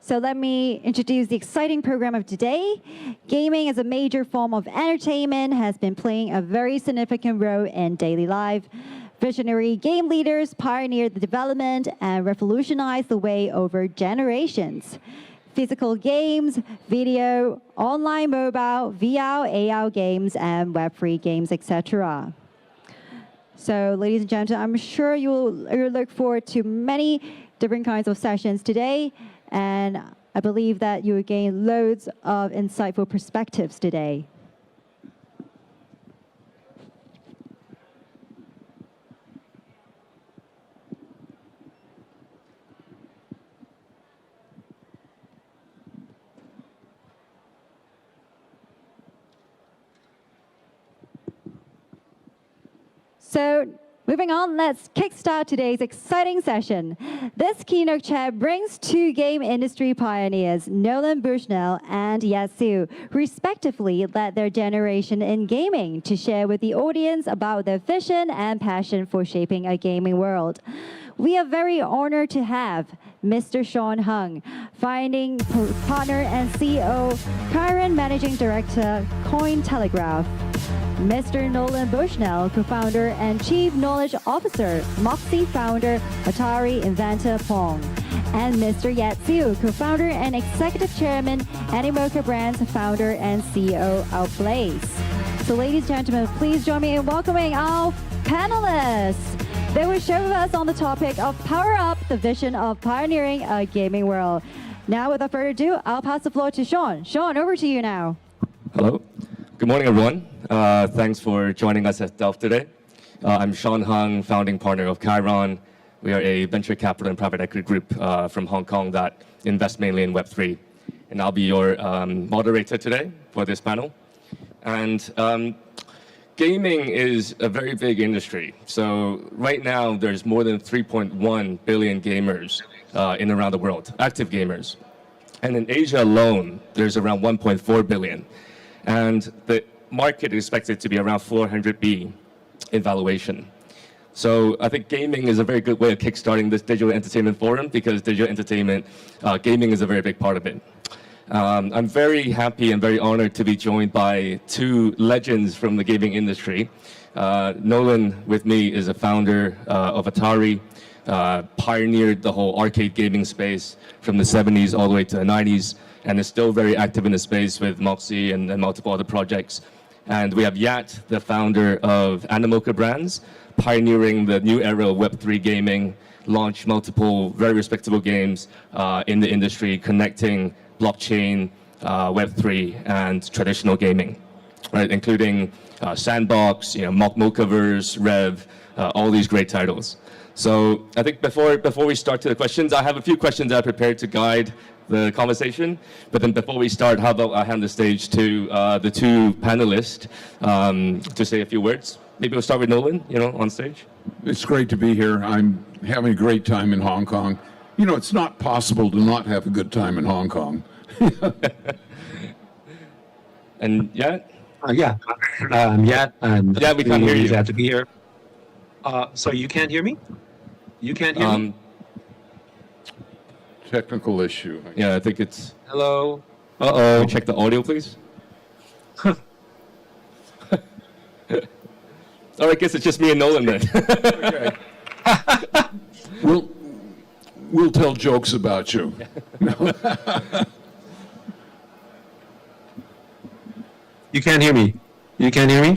So let me introduce the exciting program of today. Gaming as a major form of entertainment has been playing a very significant role in daily life. Visionary game leaders pioneered the development and revolutionized the way over generations. Physical games, video, online mobile, VR, AR games, and Web3 games, etc. So, ladies and gentlemen, I'm sure you'll look forward to many different kinds of sessions today, and I believe that you will gain loads of insightful perspectives today. So, moving on, let's kickstart today's exciting session. This keynote chat brings two game industry pioneers, Nolan Bushnell and Yatsu, who respectively led their generation in gaming, to share with the audience about their vision and passion for shaping a gaming world. We are very honored to have Mr. Sean Hung, founding partner and CEO, Chiron Managing Director, Cointelegraph. Mr. Nolan Bushnell, co-founder and chief knowledge officer, Moxy founder, Atari, Inventor, Pong. And Mr. Yatsu, co-founder and executive chairman, Animoca Brands, founder and CEO, Outblaze. So ladies and gentlemen, please join me in welcoming our panelists. They will share with us on the topic of Power Up, the vision of pioneering a gaming world. Now, without further ado, I'll pass the floor to Sean. Sean, over to you now. Hello. Good morning, everyone. Thanks for joining us at Delft today. I'm Sean Hung, founding partner of Chiron. We are a venture capital and private equity group from Hong Kong that invests mainly in Web3. And I'll be your moderator today for this panel. And gaming is a very big industry. So right now, there's more than 3.1 billion gamers in around the world, active gamers. And in Asia alone, there's around 1.4 billion. And the market is expected to be around 400 billion in valuation. So I think gaming is a very good way of kickstarting this digital entertainment forum, because digital entertainment, gaming is a very big part of it. I'm very happy and very honored to be joined by two legends from the gaming industry. Nolan, with me, is a founder of Atari, pioneered the whole arcade gaming space from the 70s all the way to the 90s, and is still very active in the space with Moxy and multiple other projects. And we have Yat, the founder of Animoca Brands, pioneering the new era of Web3 gaming, launched multiple very respectable games in the industry, connecting blockchain, Web3, and traditional gaming, right? Including Sandbox, Mochaverse, Rev, all these great titles. So I think before we start to the questions, I have a few questions that I prepared to guide the conversation. But then before we start, how about I hand the stage to the two panelists to say a few words. Maybe we'll start with Nolan, on stage. It's great to be here. I'm having a great time in Hong Kong. It's not possible to not have a good time in Hong Kong. And Yat? Yeah, I'm Yat. And yeah, we can't hear you. Glad to be here. So you can't hear me? You can't hear me? Technical issue. Yeah, I think it's... Hello? Uh-oh. Can we check the audio, please? All right, I guess it's just me and Nolan then. Okay. We'll tell jokes about you. You can't hear me? You can't hear me?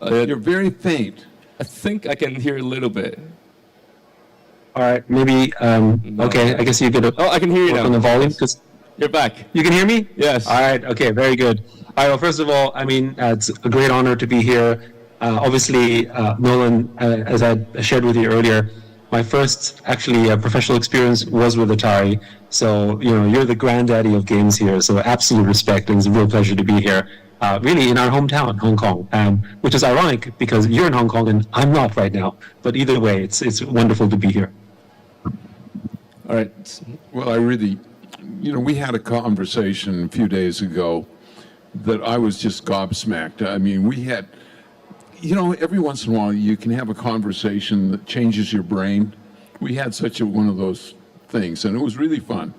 You're very faint. I think I can hear a little bit. All right, maybe, okay, I guess you could I can hear you now. On the volume, because you're back. You can hear me? Yes. All right, okay, very good. All right, well, first of all, it's a great honor to be here. Obviously, Nolan, as I shared with you earlier, my first professional experience was with Atari. So, you're the granddaddy of games here. So absolute respect, and it's a real pleasure to be here. Really in our hometown, Hong Kong, which is ironic because you're in Hong Kong and I'm not right now. But either way, it's wonderful to be here. All right. Well, I really, we had a conversation a few days ago that I was just gobsmacked. I mean, we had, every once in a while you can have a conversation that changes your brain. We had one of those things, and it was really fun.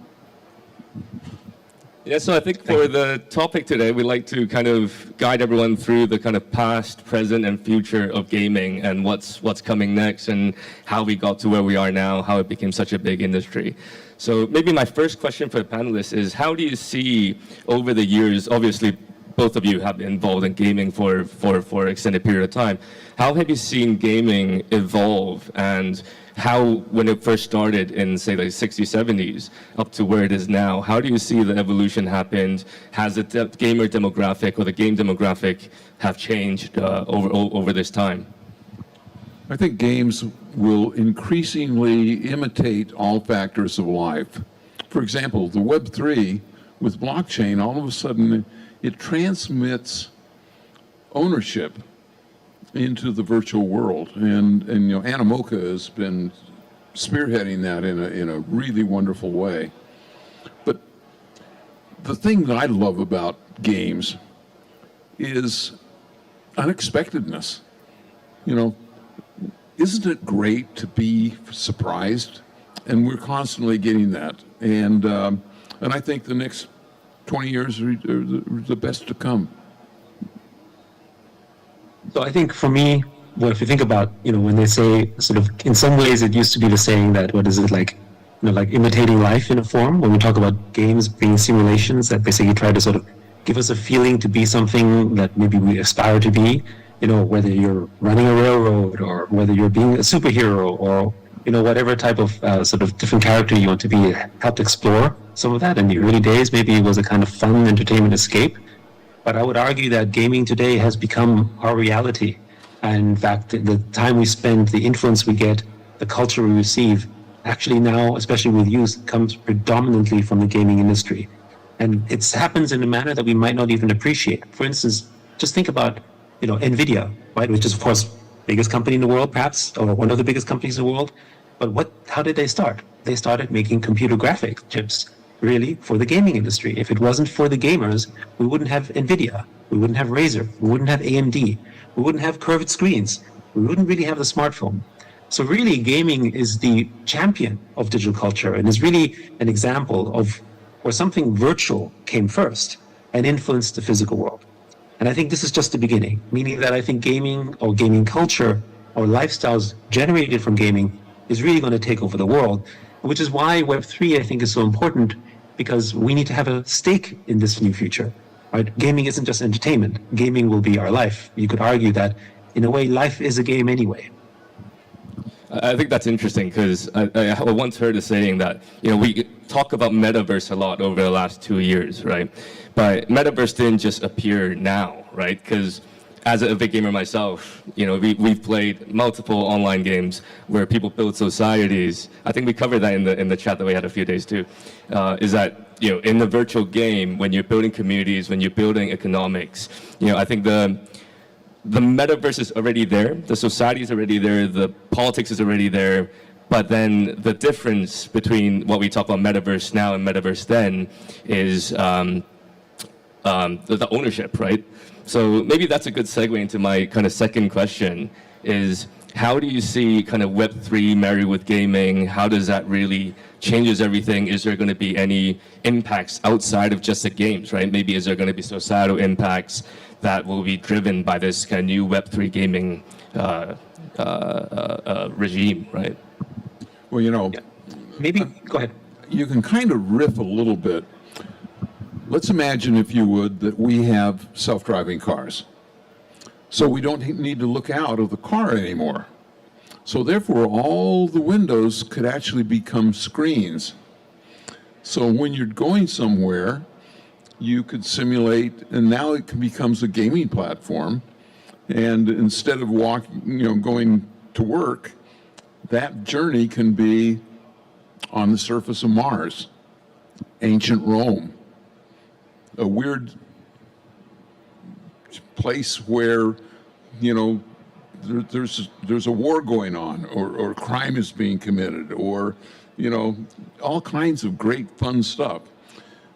Yeah, so I think for the topic today, we'd like to kind of guide everyone through the kind of past, present, and future of gaming and what's coming next and how we got to where we are now, how it became such a big industry. So maybe my first question for the panelists is, how do you see over the years, obviously both of you have been involved in gaming for an extended period of time, how have you seen gaming evolve, and how, when it first started in, say, the 60s, 70s, up to where it is now, how do you see the evolution happened? Has the gamer demographic or the game demographic have changed over this time? I think games will increasingly imitate all factors of life. For example, the Web3 with blockchain, all of a sudden, it transmits ownership into the virtual world, and you know, Animoca has been spearheading that in a really wonderful way. But the thing that I love about games is unexpectedness. You know, isn't it great to be surprised? And we're constantly getting that. And I think the next 20 years are the best to come. So I think for me, well, if you think about, you know, when they say sort of, in some ways it used to be the saying that, what is it, like, you know, like imitating life in a form, when we talk about games being simulations that basically try to sort of give us a feeling to be something that maybe we aspire to be, you know, whether you're running a railroad or whether you're being a superhero or, you know, whatever type of sort of different character you want to be, helped explore some of that. In the early days, maybe it was a kind of fun entertainment escape. But I would argue that gaming today has become our reality. And in fact, the time we spend, the influence we get, the culture we receive, actually now, especially with youth, comes predominantly from the gaming industry. And it happens in a manner that we might not even appreciate. For instance, just think about, you know, NVIDIA, right, which is, of course, biggest company in the world, perhaps, or one of the biggest companies in the world. But how did they start? They started making computer graphic chips, really, for the gaming industry. If it wasn't for the gamers, we wouldn't have NVIDIA, we wouldn't have Razer, we wouldn't have AMD, we wouldn't have curved screens, we wouldn't really have the smartphone. So really, gaming is the champion of digital culture and is really an example of where something virtual came first and influenced the physical world. And I think this is just the beginning, meaning that I think gaming or gaming culture or lifestyles generated from gaming is really going to take over the world, which is why Web3, I think, is so important, because we need to have a stake in this new future, right? Gaming isn't just entertainment. Gaming will be our life. You could argue that, in a way, life is a game anyway. I think that's interesting, because I once heard a saying that, you know, we talk about metaverse a lot over the last 2 years, right? But metaverse didn't just appear now, right? Because as a big gamer myself, you know, we've played multiple online games where people build societies. I think we covered that in the chat that we had a few days too. Is that, you know, in the virtual game, when you're building communities, when you're building economics, you know, I think the metaverse is already there, the society is already there, the politics is already there, but then the difference between what we talk about metaverse now and metaverse then is the ownership, right? So maybe that's a good segue into my kind of second question, is how do you see kind of Web3 married with gaming? How does that really changes everything? Is there going to be any impacts outside of just the games, right? Maybe is there going to be societal impacts that will be driven by this kind of new Web3 gaming regime, right? Well, you know, Maybe, go ahead. you can kind of riff a little bit. Let's imagine, if you would, that we have self-driving cars. So we don't need to look out of the car anymore. So therefore, all the windows could actually become screens. So when you're going somewhere, you could simulate, and now it becomes a gaming platform. And instead of walking, you know, going to work, that journey can be on the surface of Mars, ancient Rome, a weird place where, you know, there's a war going on, or crime is being committed, or, you know, all kinds of great fun stuff.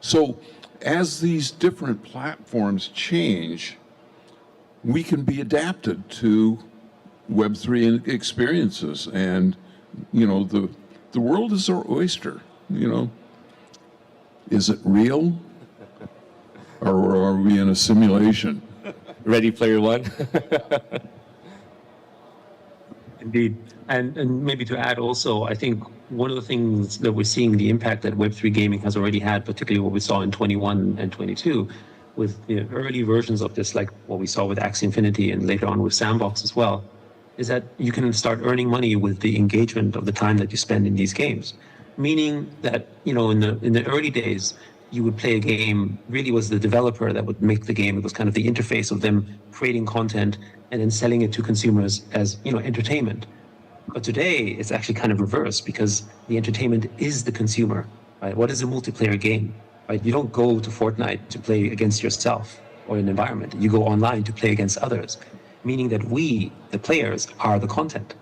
So as these different platforms change, we can be adapted to Web3 experiences, and, you know, the world is our oyster. You know, is it real? Or are we in a simulation? Ready Player One. Indeed. And maybe to add also, I think one of the things that we're seeing the impact that Web3 gaming has already had, particularly what we saw in 21 and 22, with early versions of this, like what we saw with Axie Infinity and later on with Sandbox as well, is that you can start earning money with the engagement of the time that you spend in these games. Meaning that, in the early days, you would play a game, really was the developer that would make the game. It was kind of the interface of them creating content and then selling it to consumers as, entertainment. But today, it's actually kind of reversed because the entertainment is the consumer, right? What is a multiplayer game, right? You don't go to Fortnite to play against yourself or an environment. You go online to play against others, meaning that we, the players, are the content.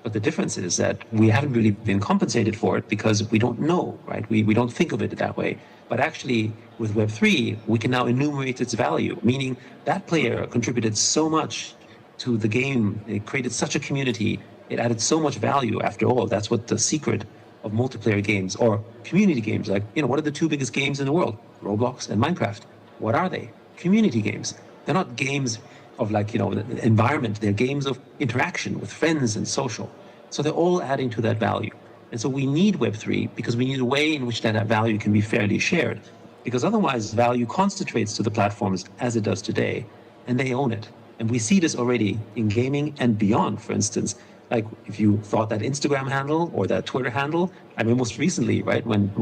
But the difference is that we haven't really been compensated for it because we don't know, right? We don't think of it that way. But actually, with Web3, we can now enumerate its value, meaning that player contributed so much to the game. It created such a community. It added so much value. After all, that's what the secret of multiplayer games or community games, like, what are the two biggest games in the world? Roblox and Minecraft. What are they? Community games. They're not games of the environment. They're games of interaction with friends and social. So they're all adding to that value. And so we need Web3 because we need a way in which that value can be fairly shared. Because otherwise value concentrates to the platforms as it does today, and they own it. And we see this already in gaming and beyond. For instance, like if you thought that Instagram handle or that Twitter handle, most recently, right, when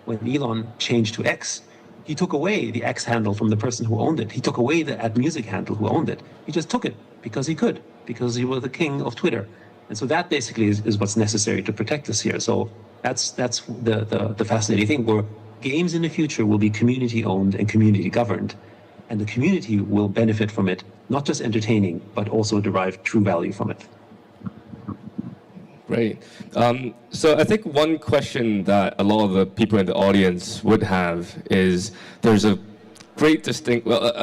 Elon changed to X, he took away the X handle from the person who owned it. He took away the @music handle who owned it. He just took it because he could, because he was the king of Twitter. And so that basically is what's necessary to protect us here. So that's the fascinating thing, where games in the future will be community owned and community governed. And the community will benefit from it, not just entertaining, but also derive true value from it. Great. So I think one question that a lot of the people in the audience would have is there's a great I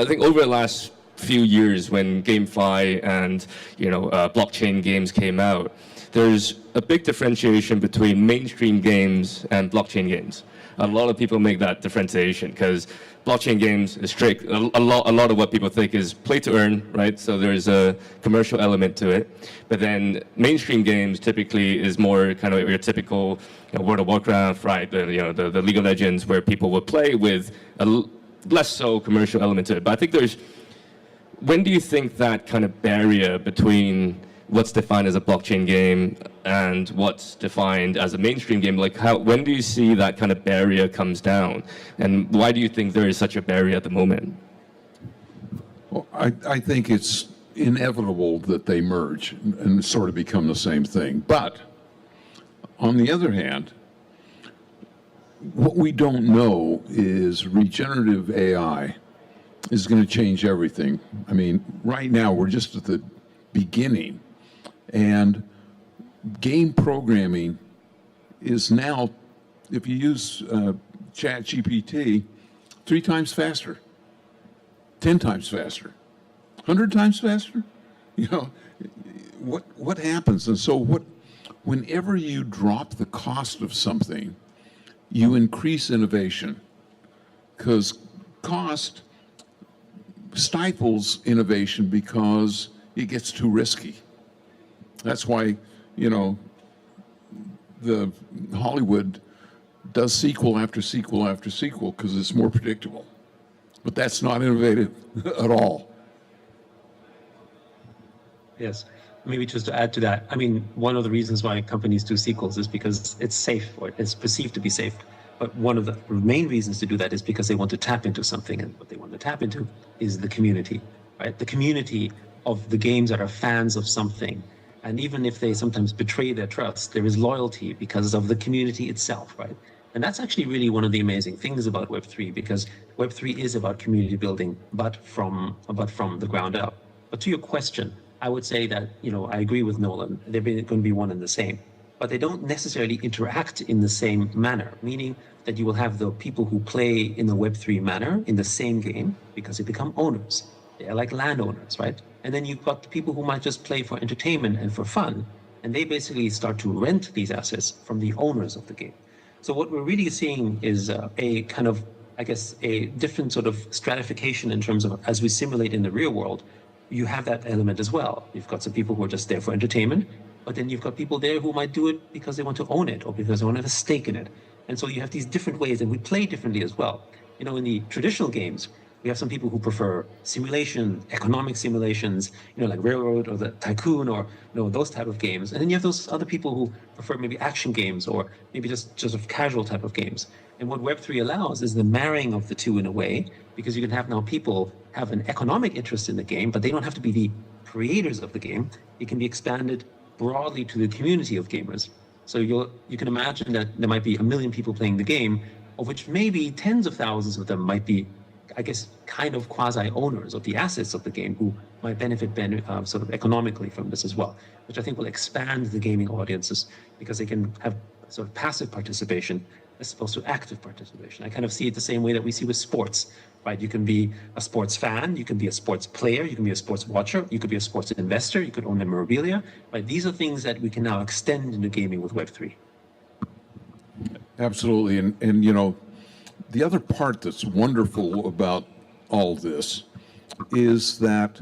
think over the last few years when GameFi and blockchain games came out, there's a big differentiation between mainstream games and blockchain games. A lot of people make that differentiation because blockchain games is strict. A lot of what people think is play to earn, right? So there's a commercial element to it. But then mainstream games typically is more kind of your typical World of Warcraft, right? The League of Legends, where people will play with a less so commercial element to it. But I think when do you think that kind of barrier between what's defined as a blockchain game and what's defined as a mainstream game, when do you see that kind of barrier comes down? And why do you think there is such a barrier at the moment? Well, I think it's inevitable that they merge and sort of become the same thing. But on the other hand, what we don't know is regenerative AI is going to change everything. Right now we're just at the beginning. And game programming is now, if you use ChatGPT, 3 times faster, 10 times faster, 100 times faster. What happens? And so whenever you drop the cost of something, you increase innovation, because cost stifles innovation because it gets too risky. That's why, the Hollywood does sequel after sequel after sequel, because it's more predictable. But that's not innovative at all. Yes. Maybe just to add to that, one of the reasons why companies do sequels is because it's safe, or it's perceived to be safe. But one of the main reasons to do that is because they want to tap into something, and what they want to tap into is the community, right? The community of the games that are fans of something. And even if they sometimes betray their trust, there is loyalty because of the community itself, right? And that's actually really one of the amazing things about Web3, because Web3 is about community building, but from the ground up. But to your question, I would say that, I agree with Nolan. They're going to be one and the same, but they don't necessarily interact in the same manner, meaning that you will have the people who play in the Web3 manner in the same game because they become owners. They're like landowners, right? And then you've got the people who might just play for entertainment and for fun, and they basically start to rent these assets from the owners of the game. So what we're really seeing is a kind of I guess, a different sort of stratification in terms of as we simulate in the real world, you have that element as well. You've got some people who are just there for entertainment, but then you've got people there who might do it because they want to own it or because they want to have a stake in it. And so you have these different ways, and we play differently as well. You know, in the traditional games, we have some people who prefer simulation, economic simulations, you know, like Railroad or the Tycoon or, you know, those type of games. And then you have those other people who prefer maybe action games or maybe just sort of casual type of games. And what Web3 allows is the marrying of the two in a way, because you can have now people have an economic interest in the game, but they don't have to be the creators of the game. It can be expanded broadly to the community of gamers. So you can imagine that there might be 1 million people playing the game, of which maybe tens of thousands of them might be, I guess, kind of quasi-owners of the assets of the game who might benefit sort of economically from this as well, which I think will expand the gaming audiences because they can have sort of passive participation as opposed to active participation. I kind of see it the same way that we see with sports, right? You can be a sports fan, you can be a sports player, you can be a sports watcher, you could be a sports investor, you could own memorabilia, right? These are things that we can now extend into gaming with Web3. Absolutely, and you know, the other part that's wonderful about all this is that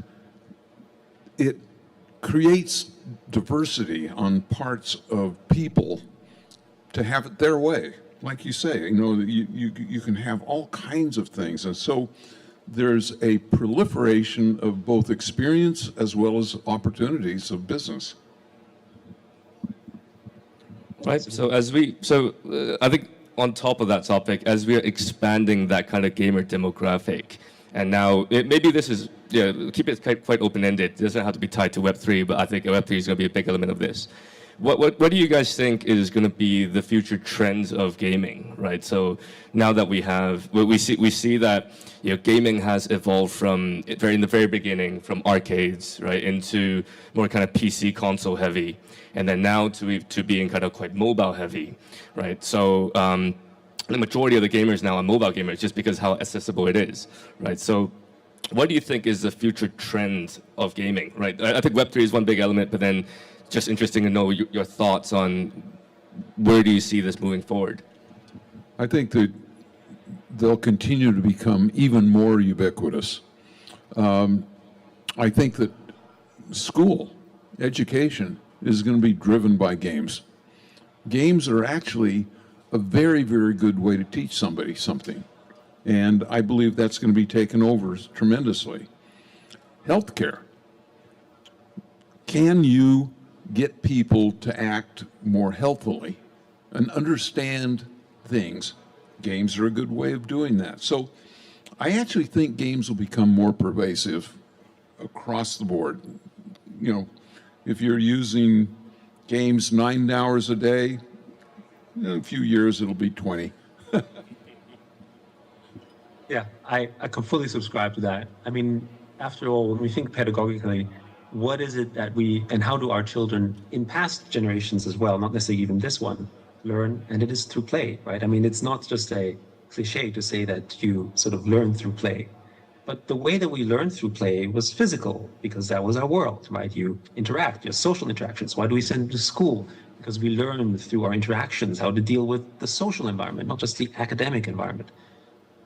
it creates diversity on parts of people to have it their way. Like you say, you know, you can have all kinds of things. And so there's a proliferation of both experience as well as opportunities of business. Right, so I think on top of that topic, as we are expanding that kind of gamer demographic, and now maybe this is, keep it quite open-ended. It doesn't have to be tied to Web3, but I think Web3 is going to be a big element of this. What do you guys think is going to be the future trends of gaming, right? So now that we see that gaming has evolved from in the very beginning from arcades, right, into more kind of PC console heavy, and then now to being kind of quite mobile heavy, right? So the majority of the gamers now are mobile gamers just because how accessible it is, right? So what do you think is the future trend of gaming, right? I think Web3 is one big element, but then just interesting to know your thoughts on where do you see this moving forward? I think that they'll continue to become even more ubiquitous. I think that school, education, is going to be driven by games. Games are actually a very, very good way to teach somebody something. And I believe that's going to be taken over tremendously. Healthcare. Can you get people to act more healthily and understand things? Games are a good way of doing that. So I actually think games will become more pervasive across the board. You know, if you're using games 9 hours a day, in a few years it'll be 20. Yeah, I can fully subscribe to that. I mean, after all, when we think pedagogically, what is it that and how do our children in past generations as well, not necessarily even this one, learn? And it is through play, right? I mean, it's not just a cliche to say that you sort of learn through play. But the way that we learned through play was physical, because that was our world, right? You interact, your social interactions. Why do we send them to school? Because we learn through our interactions how to deal with the social environment, not just the academic environment.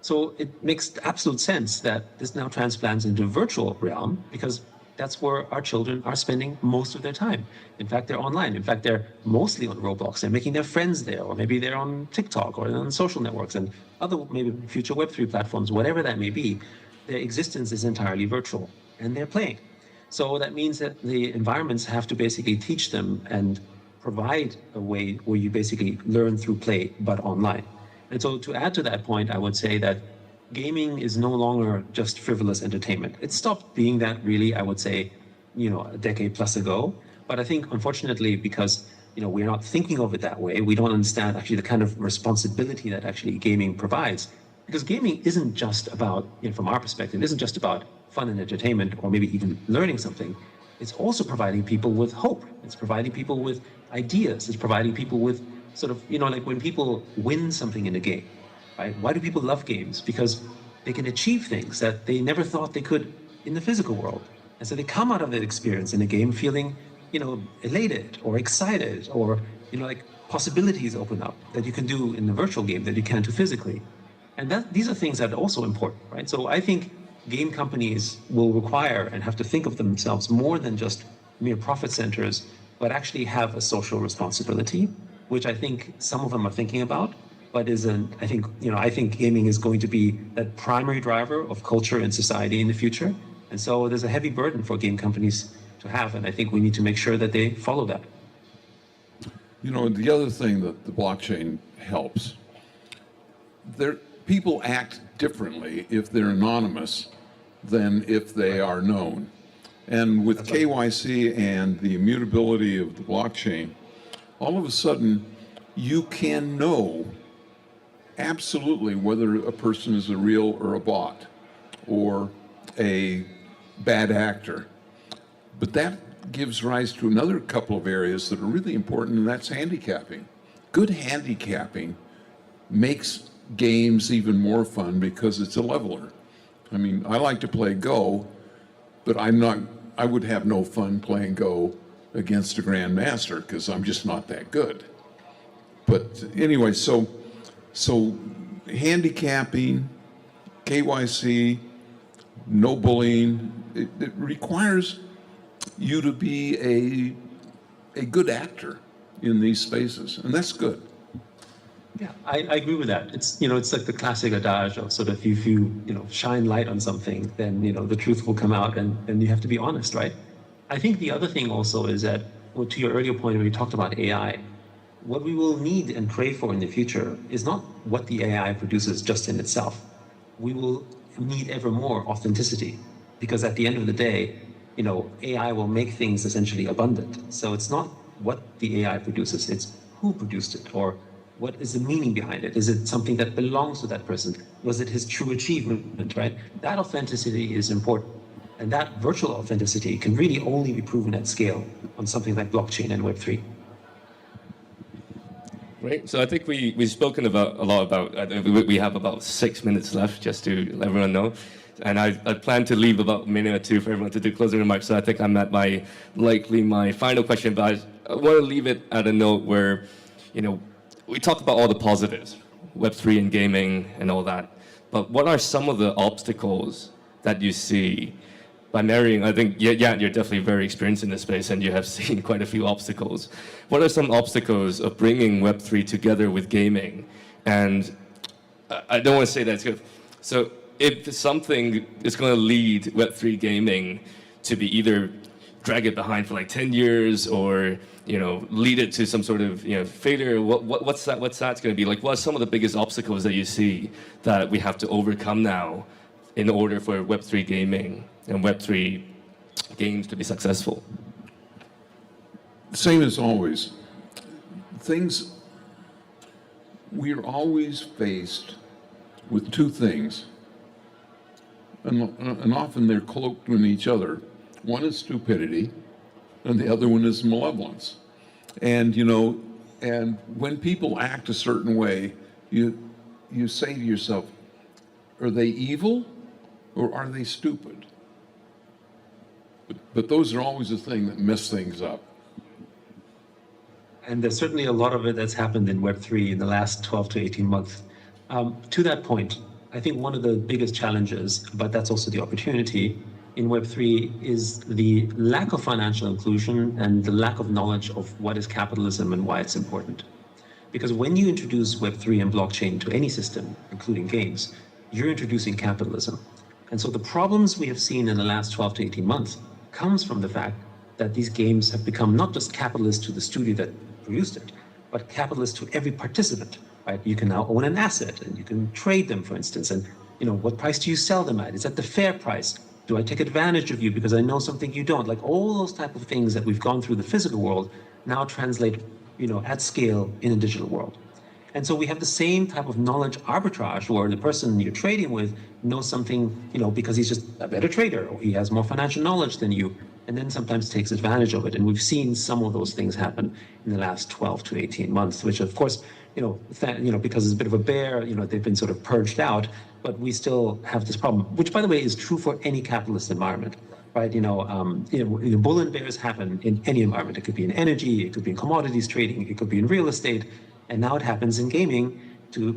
So it makes absolute sense that this now transplants into virtual realm, because that's where our children are spending most of their time. In fact, they're online. In fact, they're mostly on Roblox. They're making their friends there, or maybe they're on TikTok or on social networks and other maybe future Web3 platforms, whatever that may be. Their existence is entirely virtual, and they're playing. So that means that the environments have to basically teach them and provide a way where you basically learn through play, but online. And so to add to that point, I would say that gaming is no longer just frivolous entertainment. It stopped being that really, I would say, a decade plus ago. But I think, unfortunately, because we're not thinking of it that way, we don't understand actually the kind of responsibility that actually gaming provides. Because gaming isn't just about, from our perspective, it isn't just about fun and entertainment or maybe even learning something. It's also providing people with hope. It's providing people with ideas. It's providing people with sort of, like when people win something in a game, right? Why do people love games? Because they can achieve things that they never thought they could in the physical world. And so they come out of that experience in a game feeling, elated or excited, or, like possibilities open up that you can do in the virtual game that you can't do physically. And these are things that are also important, right? So I think game companies will require and have to think of themselves more than just mere profit centers, but actually have a social responsibility, which I think some of them are thinking about, but I think gaming is going to be that primary driver of culture and society in the future. And so there's a heavy burden for game companies to have, and I think we need to make sure that they follow that. You know, the other thing that the blockchain helps, people act differently if they're anonymous than if they are known. And with KYC and the immutability of the blockchain, all of a sudden you can know absolutely whether a person is a real or a bot or a bad actor. But that gives rise to another couple of areas that are really important, and that's handicapping. Good handicapping makes games even more fun because it's a leveler. I mean, I like to play Go, but I would have no fun playing Go against a grandmaster because I'm just not that good. But anyway, so handicapping, KYC, no bullying, it requires you to be a good actor in these spaces, and that's good. Yeah, I agree with that. It's like the classic adage of sort of if you shine light on something, then the truth will come out, and you have to be honest, right? I think the other thing also is that, well, to your earlier point when we talked about AI, what we will need and crave for in the future is not what the AI produces just in itself. We will need ever more authenticity, because at the end of the day, AI will make things essentially abundant. So it's not what the AI produces, it's who produced it, or what is the meaning behind it? Is it something that belongs to that person? Was it his true achievement, right? That authenticity is important. And that virtual authenticity can really only be proven at scale on something like blockchain and Web3. Great. So I think we've spoken a lot about, we have about 6 minutes left, just to let everyone know. And I plan to leave about a minute or two for everyone to do closing remarks. So I think I'm at my final question, but I want to leave it at a note where, we talk about all the positives, Web3 and gaming and all that. But what are some of the obstacles that you see by marrying? I think, you're definitely very experienced in this space and you have seen quite a few obstacles. What are some obstacles of bringing Web3 together with gaming? And I don't want to say that it's good. So if something is going to lead Web3 gaming to be either drag it behind for like 10 years or lead it to some sort of failure, what's that going to be like? What are some of the biggest obstacles that you see that we have to overcome now in order for Web3 gaming and Web3 games to be successful? Same as always. We're always faced with two things, and often they're cloaked in each other. One is stupidity, and the other one is malevolence. And and when people act a certain way, you say to yourself, are they evil or are they stupid? But those are always the thing that mess things up. And there's certainly a lot of it that's happened in Web3 in the last 12 to 18 months. To that point, I think one of the biggest challenges, but that's also the opportunity in Web3, is the lack of financial inclusion and the lack of knowledge of what is capitalism and why it's important. Because when you introduce Web3 and blockchain to any system, including games, you're introducing capitalism. And so the problems we have seen in the last 12 to 18 months comes from the fact that these games have become not just capitalist to the studio that produced it, but capitalist to every participant, right? You can now own an asset and you can trade them, for instance, and what price do you sell them at? Is that the fair price? Do I take advantage of you because I know something you don't? Like all those type of things that we've gone through the physical world now translate, at scale in a digital world. And so we have the same type of knowledge arbitrage where the person you're trading with knows something, because he's just a better trader or he has more financial knowledge than you, and then sometimes takes advantage of it. And we've seen some of those things happen in the last 12 to 18 months, which of course, because it's a bit of a bear, they've been sort of purged out, but we still have this problem, which by the way is true for any capitalist environment, right? Bull and bears happen in any environment. It could be in energy, it could be in commodities trading, it could be in real estate, and now it happens in gaming.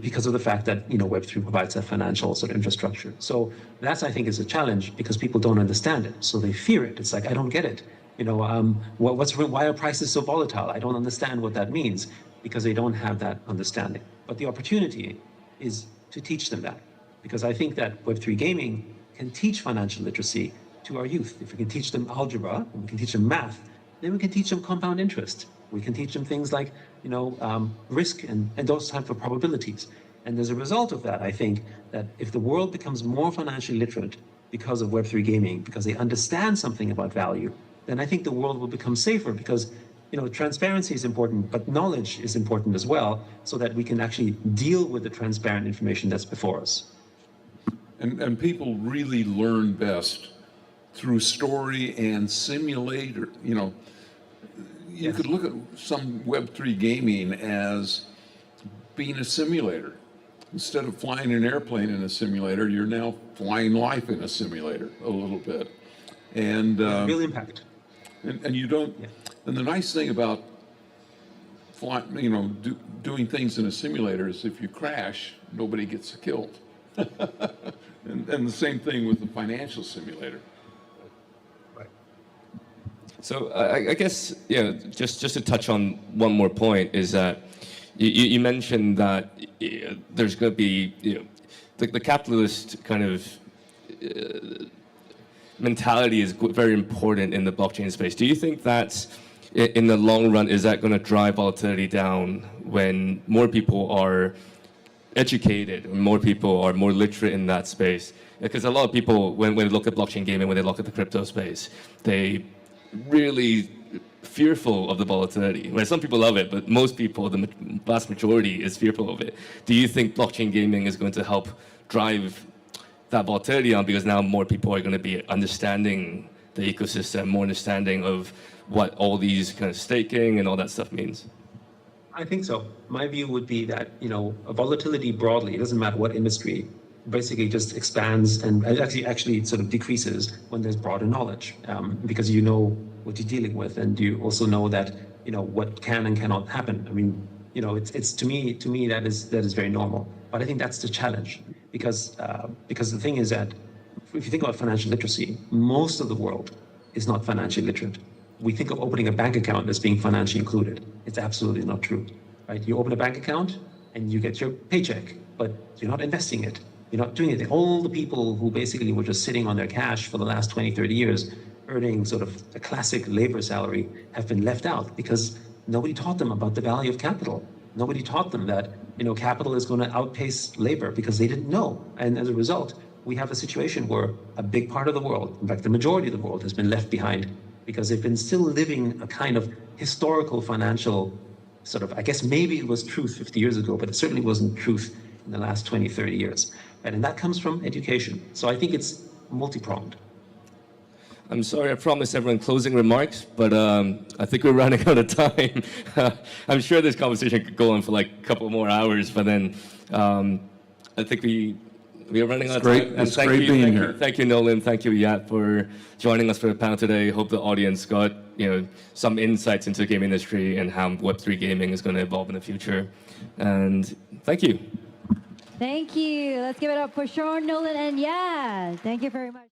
because of the fact that Web3 provides that financial sort of infrastructure. So that's, I think, is a challenge because people don't understand it, so they fear it. It's like, I don't get it. Why are prices so volatile? I don't understand what that means, because they don't have that understanding. But the opportunity is to teach them that, because I think that Web3 gaming can teach financial literacy to our youth. If we can teach them algebra, and we can teach them math, then we can teach them compound interest. We can teach them things like, risk and those types of probabilities. And as a result of that, I think that if the world becomes more financially literate because of Web3 gaming, because they understand something about value, then I think the world will become safer, because transparency is important, but knowledge is important as well, so that we can actually deal with the transparent information that's before us. And people really learn best through story and simulator. You could look at some Web3 gaming as being a simulator. Instead of flying an airplane in a simulator, you're now flying life in a simulator a little bit. And real impact. And you don't. Yeah. And the nice thing about doing things in a simulator is if you crash, nobody gets killed. and the same thing with the financial simulator. Right. So I guess just to touch on one more point is that you mentioned that there's going to be the capitalist kind of mentality is very important in the blockchain space. Do you think that in the long run, is that going to drive volatility down when more people are educated, more people are more literate in that space? Because a lot of people, when they look at blockchain gaming, when they look at the crypto space, they really fearful of the volatility. Well, some people love it, but most people, the vast majority, is fearful of it. Do you think blockchain gaming is going to help drive that volatility on, because now more people are going to be understanding the ecosystem, more understanding of what all these kind of staking and all that stuff means? I think so. My view would be that, volatility broadly, it doesn't matter what industry, basically just expands and actually sort of decreases when there's broader knowledge, because you know what you're dealing with, and you also know that, what can and cannot happen. I mean, it's to me that is very normal. But I think that's the challenge, because the thing is that if you think about financial literacy, most of the world is not financially literate. We think of opening a bank account as being financially included. It's absolutely not true, right? You open a bank account and you get your paycheck, but you're not investing it. You're not doing it. All the people who basically were just sitting on their cash for the last 20, 30 years, earning sort of a classic labor salary, have been left out because nobody taught them about the value of capital. Nobody taught them that, capital is going to outpace labor, because they didn't know. And as a result, we have a situation where a big part of the world, in fact, the majority of the world, has been left behind, because they've been still living a kind of historical financial sort of, I guess maybe it was truth 50 years ago, but it certainly wasn't truth in the last 20, 30 years. And that comes from education. So I think it's multi-pronged. I'm sorry, I promised everyone closing remarks, but I think we're running out of time. I'm sure this conversation could go on for like a couple more hours, but then I think we are running out of time. It's great being here. Thank you, Nolan. Thank you, Yat, for joining us for the panel today. Hope the audience got some insights into the game industry and how Web3 gaming is going to evolve in the future. And thank you. Thank you. Let's give it up for Sean, Nolan, and Yat. Thank you very much.